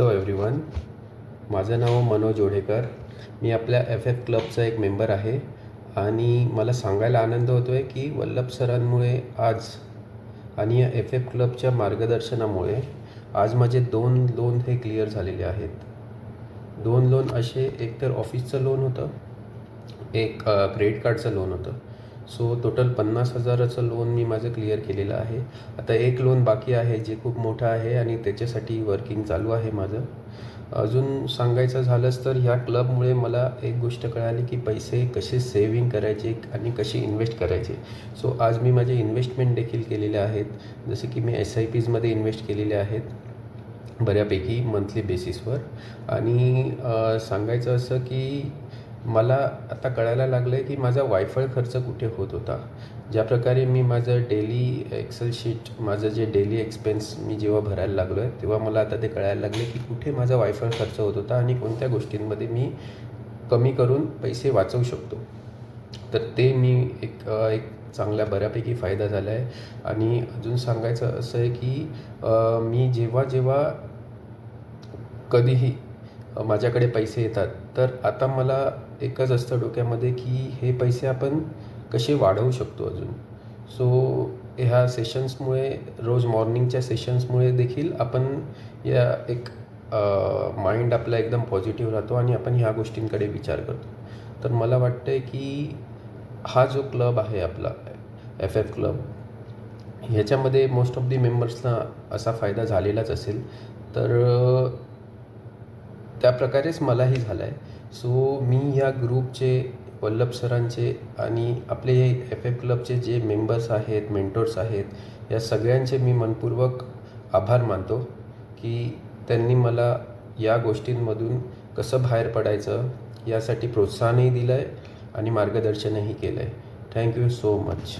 Hello everyone, माझं नाव मनोज जोडेकर. मी आपल्या F क्लबचा एक मेंबर आहे आणि मला सांगायला आनंद होतो आहे की वल्लभ सरांमुळे आज आणि या क्लबच्या मार्गदर्शनामुळे आज माझे 2 लोन हे क्लिअर झालेले आहेत. 2 लोन असे, एक तर ऑफिसचं लोन होतं, एक क्रेडिट कार्डचं लोन होतं. सो टोटल 50,000चं लोन मी माझं क्लिअर केलेलं आहे. आता एक लोन बाकी आहे जे खूप मोठं आहे आणि त्याच्यासाठी वर्किंग चालू आहे माझं. अजून सांगायचं झालंच तर ह्या क्लबमुळे मला एक गोष्ट कळाली की पैसे कसे सेव्हिंग करायचे आणि कसे इन्व्हेस्ट करायचे. सो आज मी माझे इन्व्हेस्टमेंट देखील केलेले आहेत. जसे की मी SIPsमध्ये इन्व्हेस्ट केलेले आहेत बऱ्यापैकी मंथली बेसिसवर. आणि सांगायचं असं की मला आता कळायला लागलं आहे की माझा वायफाय खर्च कुठे होत होता. ज्या प्रकारे मी माझं डेली एक्सेल शीट, माझं जे डेली एक्सपेन्स मी जेव्हा भरायला लागलो आहे तेव्हा मला आता ते कळायला लागले की कुठे माझा वायफाय खर्च होत होता आणि कोणत्या गोष्टींमध्ये मी कमी करून पैसे वाचवू शकतो. तर ते मी एक चांगल्या बऱ्यापैकी फायदा झाला आहे. आणि अजून सांगायचं असं आहे की मी जेव्हा कधीही माझ्याकडे पैसे येतात तर आता मला एकच असतं डोक्यामध्ये की हे पैसे आपण कसे वाढवू शकतो अजून. सो ह्या सेशन्समुळे, रोज मॉर्निंगच्या सेशन्समुळे देखील आपण या एक माइंड आपला एकदम पॉझिटिव्ह राहतो आणि आपण ह्या गोष्टींकडे विचार करतो. तर मला वाटतं आहे की हा जो क्लब आहे आपला क्लब, ह्याच्यामध्ये मोस्ट ऑफ दी मेंबर्सना असा फायदा झालेलाच असेल. तर त्या प्रकारेच मलाही झाला आहे. सो मी या ग्रुपचे, वल्लभ सरांचे आणि आपले क्लबचे जे मेंबर्स आहेत, मेंटोर्स आहेत, या सगळ्यांचे मी मनपूर्वक आभार मानतो की त्यांनी मला या गोष्टींमधून कसं बाहेर पडायचं यासाठी प्रोत्साहनही दिलं आहे आणि मार्गदर्शनही केलं आहे. Thank you so much.